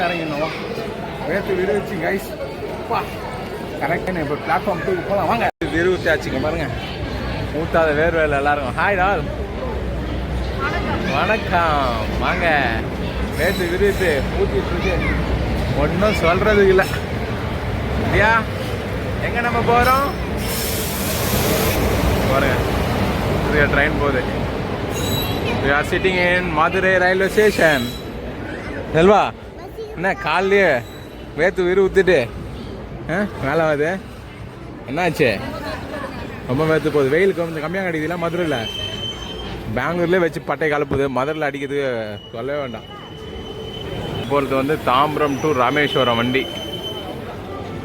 இறங்கிடணும். வேர்த்து விருவிச்சு கைஸ். அப்பா கரெக்டாக இப்போ பிளாட்ஃபார்ம் 2 போகலாம் வாங்க. விருவித்தாச்சுங்க பாருங்க. ஊற்றாத வேர்வேல எல்லாருக்கும் ஹாய் டால். வணக்கம் வாங்க. வேர்த்து விருவித்து ஊற்றிட்டு இருக்கு. ஒன்றும் சொல்கிறதுக்கு இல்லை இல்லையா. எங்கே நம்ம போகிறோம் பாருங்க. புதிய ட்ரெயின் போகுது. We are sitting in Madurai railway station. Selva என்ன காலையே வேத்து வீறு ஊற்றிட்டு மேலே வருது. என்னாச்சு? ரொம்ப வேத்து போகுது. வெயில் கொஞ்சம் கம்மியாக கிடைக்குதுல மதுரையில். பெங்களூர்லேயே வச்சு பட்டை கலப்புது. மதுரையில் அடிக்கிறது சொல்லவே வேண்டாம். போகிறது வந்து தாம்பரம் டு ராமேஸ்வரம் வண்டி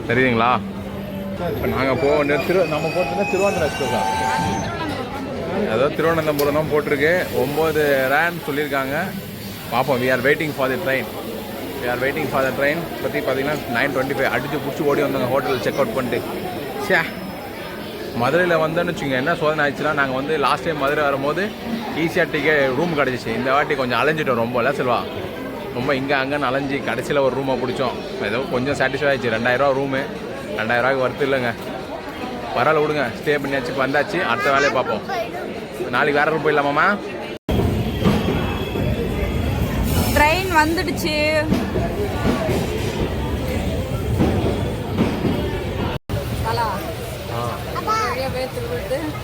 தெரியுதுங்களா. இப்போ நாங்கள் போக வேண்டிய நம்ம போகிறதுனா திருவனந்தபுரம் எக்ஸ்பிரஸா ஏதோ திருவனந்தபுரம் தான் போட்டிருக்கு. 9 ரேன் சொல்லியிருக்காங்க. பார்ப்போம். We are waiting for the train. பற்றி பார்த்தீங்கன்னா 9:25 அடித்து பிடிச்சி ஓடி வந்தாங்க ஹோட்டலில் செக் அவுட் பண்ணிட்டு. சே மதுரையில் வந்தோன்னு வச்சுங்க என்ன சோதனை ஆயிடுச்சுன்னா, நாங்கள் வந்து லாஸ்ட் டைம் மதுரை வரும்போது ஈஸியாக டிக்கெட் ரூம் கிடச்சிச்சு. இந்த வாட்டி கொஞ்சம் அலைஞ்சிட்டோம் ரொம்ப இல்லை செல்வா. ரொம்ப இங்கே அங்கேன்னு அலைஞ்சி கடைசியில் ஒரு ரூமை பிடிச்சோம். ஏதோ கொஞ்சம் சாட்டிஸ்ஃபை ஆயிடுச்சு. 2000 ரூமு 2000 வருது இல்லைங்க. பரவாயில்ல விடுங்க. ஸ்டே பண்ணியாச்சு வந்தாச்சு. அடுத்த வேலையை பார்ப்போம். நாளைக்கு வேற ரூம் போயிடலாமாம்மா. ட்ரெயின் வந்துடுச்சு.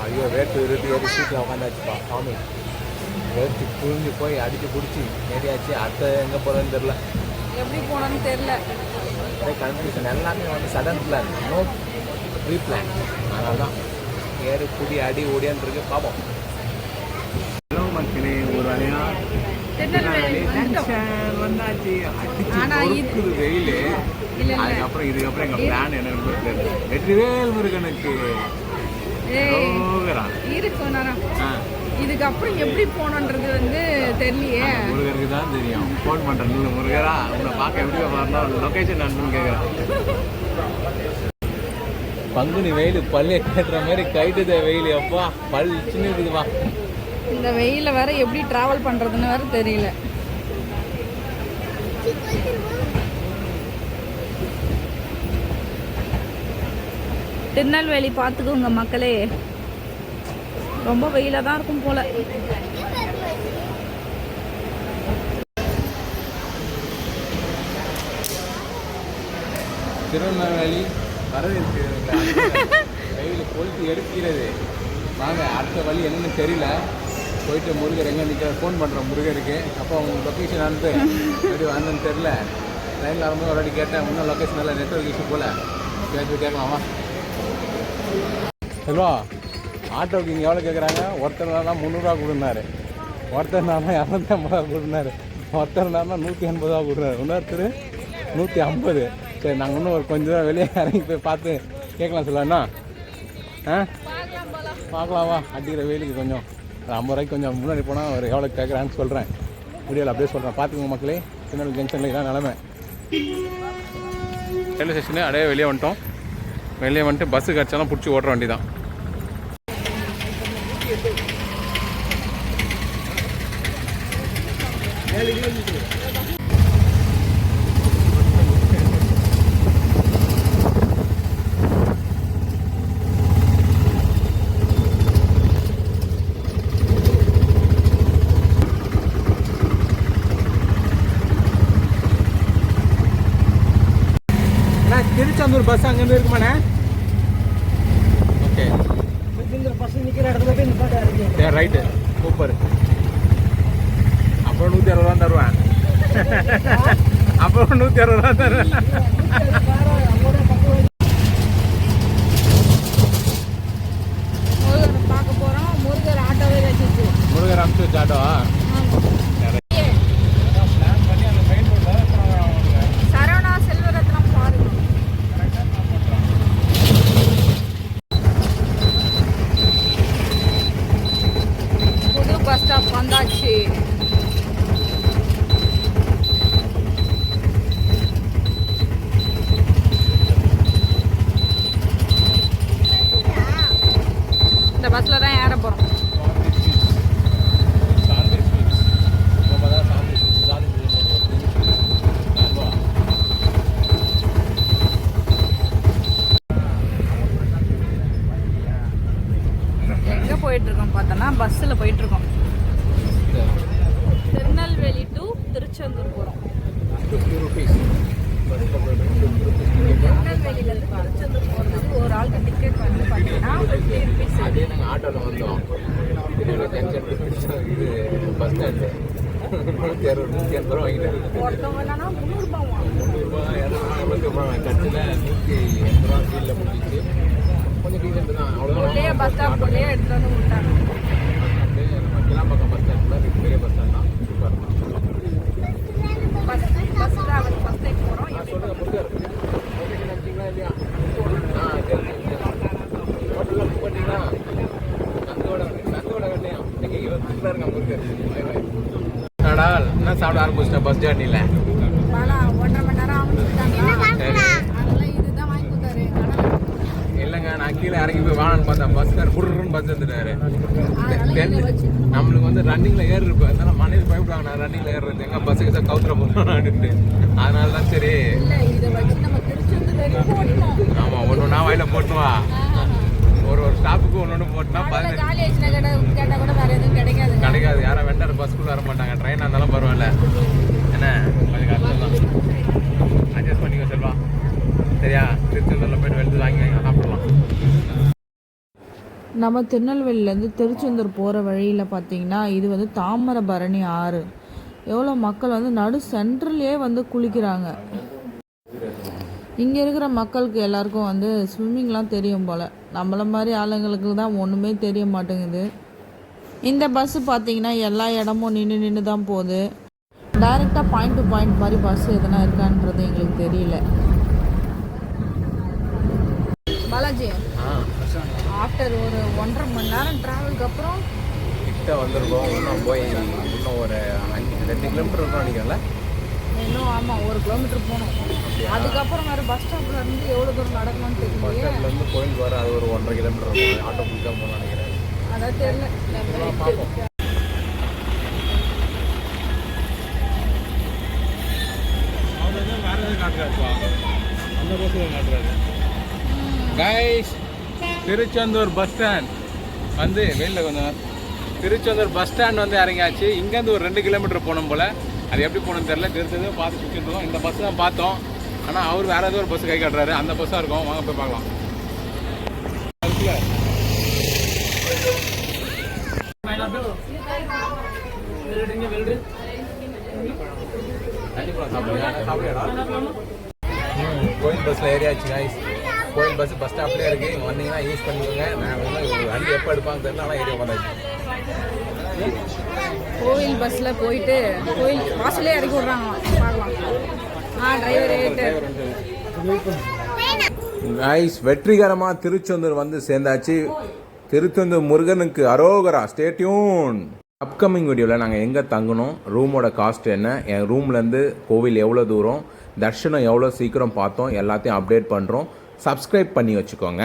ஐயோ வேர்த்து விருது ஏறி சீட்டில் உட்காந்தாச்சுப்பா சாமி. வேர்த்து புரிஞ்சு போய் அடித்து பிடிச்சி ஏறியாச்சு. அடுத்த எங்கே போகிறதுன்னு தெரில. எப்படி போனோன்னு தெரில. கன்ஃபியூஷன். எல்லாமே வந்து sudden plan, no pre plan. அதனால தான் ஏறி புடி அடி ஓடியான்னு இருக்கு. பார்ப்போம். ஹலோ மக்களே, ஒரு வழியா வந்தாச்சு. அடிச்சு வெயில். அதுக்கப்புறம் இதுக்கப்புறம் எங்கள் பிளான் என்னன்னு தெரியல. வெற்றிவேல் முருகனுக்கு இருக்கும். இதுக்கப்புறம் எப்படி போனோன்றது வந்து தெரியலையே. முருகருக்கு தான் தெரியும். ஃபோன் பண்ணுறேன். நீங்கள் முருகரா உங்களை பார்க்க எப்படி வரணும் லொக்கேஷன் அனுப்புன்னு கேட்குறேன். பங்குனி வெயில் பல்லே கட்டுற மாதிரி கைட்டுதே வெயில். அப்பா பல் சின்ன இருக்குதுப்பா. இந்த வெயில வேற எப்படி டிராவல் பண்றதுன்னு வேற தெரியல. திருநெல்வேலி பார்த்துக்கோங்க மக்களே. ரொம்ப வெயில தான் இருக்கும் போல. திருநெல்வேலி வரவேற்கு வெயில் கொளுத்து எடுக்கிறது. வாங்க அடுத்த வழி என்னன்னு தெரியல. போயிட்டு முருகர் எங்கே நிற்கிற ஃபோன் பண்ணுறோம் முருகருக்கு. அப்போ அவங்க லொக்கேஷன் அனுப்பு எப்படி வந்தேன்னு தெரில. ட்ரெயினில் வரும்போது ஒரு வாட்டி கேட்டேன். இன்னும் லொக்கேஷன் நல்லா நெட்ஒர்க் இஷ்யூ போல் கேட்கலாமா செல்வா. ஆட்டோவுக்கு இங்கே எவ்வளோ கேட்குறாங்க? ஒருத்தர் நேரம் 300 கொடுனாரு. ஒருத்தர் நேரம் 250 கொடுனாரு. ஒருத்தர் நேரம் 180 கொடுனாரு. இன்னொருத்தர் 150. சரி நாங்கள் இன்னும் ஒரு கொஞ்சம் தூரம் வெளியே இறங்கி போய் பார்த்து கேட்கலாம் சொல்லண்ணா. பார்க்கலாமா? அடிக்கிற வெயிலுக்கு கொஞ்சம் 50 ரூபாய்க்கு கொஞ்சம் முன்னாடி போனால் ஒரு எவ்வளோ கேட்குறான்னு சொல்கிறேன். வீடியோவில் அப்படியே சொல்கிறேன். பார்த்துக்கோங்க மக்களே. திருநெல்வேலி ஜங்ஷனில் இதான் நிலமை. ரயில்வே ஸ்டேஷனு அப்படியே வெளியே வந்துட்டோம். வெளியே வந்துட்டு பஸ்ஸு கிடச்சாலும் பிடிச்சி ஓட்டுற வண்டி தான். திருச்செந்தூர் பஸ் அங்கேருந்து இருக்குமாண்ணே? ஓகே பஸ் நிற்கிற இடத்துல ரைட்டு சூப்பர். அப்புறம் 160 ரூபா தருவேன். அப்புறம் 160 ரூபா தருவேன். பார்க்க போகிறோம். முருகர் ஆட்டோவே வச்சிச்சு. முருகர் அனுப்பிச்சு வச்சு ஆட்டோ சரவணா செல்வரத்னம் பாருங்க. புது பஸ் ஸ்டாப் வந்தாச்சு. இந்த பஸ்ல தான் ஏற போறோம். ஸ்டாண்டு 160 ரூபா வாங்கிட்டு ஒருத்தவங்க என்னன்னா 300 ரூபாவா? 200 ரூபா கட்சியில் 180 ரூபா கீழே முடிச்சு கொஞ்சம் டீசெண்ட் தான் அவ்வளோதான். உள்ளே பஸ் ஸ்டாப் உள்ளே எடுத்துட்டு வந்து விட்டாங்க. நம்ம கிளாம்பாக்கம் பஸ் ஸ்டாண்டில் பெரிய பஸ் ஸ்டாண்ட் தான் super. Bus travel first time போகிறோம். சொல்லுங்க முருகர் லொகேஷன் வச்சிங்களா இல்லையா? ஹோட்டலில் புக் பண்ணிங்களா? நந்தோட வெள்ளையும் நீங்கள் இருக்க முருகர் என்ன சாப்பிட ஆரம்பிச்சிட்டேன் பஸ் ஜேர்னியில். பாலா 1.5 மணி நேரம் ஆகும். சரி அதெல்லாம் இதுதான் வாங்கி கொடுத்தாரு. இல்லைங்க நான் கீழே இறங்கி போய் வாங்கன்னு பார்த்தேன். பஸ்கார் புருன்னு பஸ் வந்துட்டாரு. நம்மளுக்கு வந்து ரன்னிங்கில் ஏறு இருப்பேன். அதனால மனைவி பயப்படுவாங்க நான் ரன்னிங்கில் ஏறுறது எங்கள் பஸ்ஸுக்கு தான் கவுத்துற போகணும்னு. அதனால தான் சரி. ஆமாம் ஒன்று ஒன்றா வாயில போட்டுவா. ஒரு ஸ்டாப்புக்கு ஒன்று போட்டுனா 15 கிடைக்காது. யாரும் வெண்டர் பஸ்க்குள்ள வர மாட்டாங்க. ட்ரெயினாக இருந்தாலும் பரவாயில்ல. என்ன கொஞ்சம் கஷ்டம் தான். அட்ஜஸ்ட் பண்ணிக்கோ செல்வா. சரியா? திருச்செந்தூரில் போய்ட்டு வெளுத்து வாங்கி சாப்பிடலாம். நம்ம திருநெல்வேலியிலேருந்து திருச்செந்தூர் போகிற வழியில் பார்த்தீங்கன்னா இது வந்து தாமிரபரணி ஆறு. எவ்வளோ மக்கள் வந்து நடு சென்ட்ரல்லே வந்து குளிக்கிறாங்க. இங்கே இருக்கிற மக்களுக்கு எல்லாருக்கும் வந்து ஸ்விம்மிங்லாம் தெரியும் போல். நம்மள மாதிரி ஆளுங்களுக்கு தான் ஒன்றுமே தெரிய மாட்டேங்குது. இந்த பஸ்ஸு பார்த்தீங்கன்னா எல்லா இடமும் நின்று தான் போகுது. டைரெக்டாக பாயிண்ட் டு பாயிண்ட் மாதிரி பஸ் எதனா இருக்கான்றது எங்களுக்கு தெரியல. பாலாஜி ஆஃப்டர் ஒரு 1.5 மணி நேரம் ட்ராவலுக்கு அப்புறம் கிட்ட வந்துருக்கோம். இன்னும் போய் இன்னும் ஒரு 2 கிலோமீட்டர் இருக்கும் நினைக்கிறேன்ல. இன்னும் ஆமாம் 1 கிலோமீட்டர் போகணும். அதுக்கப்புறம் வேறு பஸ் ஸ்டாப்பில் இருந்து எவ்வளோ தூரம் நடக்கணும்னு பஸ் தெரியல. ஸ்டாப்லேருந்து கோயில் வர அது ஒரு 1.5 கிலோமீட்டர் இருக்கும். ஆட்டோ பிடிச்சா போகணும்னு நினைக்கிறேன். அதான் தெரியல. பார்ப்போம். கைஸ் திருச்செந்தூர் பஸ் ஸ்டாண்ட் வந்து வெளியில் கொஞ்சம் திருச்செந்தூர் பஸ் ஸ்டாண்ட் வந்து இறங்கியாச்சு. இங்கேருந்து ஒரு 2 கிலோமீட்டர் போகணும் போல். அது எப்படி போகணும்னு தெரியல. திருச்செந்தூர் பார்த்து சுற்றிருந்தோம். இந்த பஸ் தான் பார்த்தோம். ஆனால் அவர் வேறு ஏதோ ஒரு பஸ் கை காட்டுறாரு. அந்த பஸ்ஸாக இருக்கும். வாங்க போய் பார்க்கலாம். கோயில் பஸ்ஸில் ஏறியாச்சு கைஸ். கோயில் பஸ் பஸ் ஸ்டாப்லேயே இருக்குது. இங்கே வந்தீங்கன்னா யூஸ் பண்ணிக்கோங்க. நான் வந்து வண்டி எப்போ எடுப்பாங்க தெரியல. ஆனால் ஏரியா வந்தாச்சு. கோவில் பஸ்ஸில் போயிட்டு கோயில் வாசலே இறக்கி விட்றாங்க. பார்க்கலாம். டிரைவர் கைஸ் வெற்றிகரமாக திருச்செந்தூர் வந்து சேர்ந்தாச்சு. திருச்செந்தூர் முருகனுக்கு அரோகரா. Stay tune. அப்கமிங் வீடியோவில் நாங்கள் எங்கே தங்கணும், ரூமோட காஸ்ட் என்ன, என் ரூம்லேருந்து கோவில் எவ்வளோ தூரம், தர்ஷனம் எவ்வளோ சீக்கிரம் பார்த்தோம் எல்லாத்தையும் அப்டேட் பண்ணுறோம். சப்ஸ்கிரைப் பண்ணி வச்சுக்கோங்க.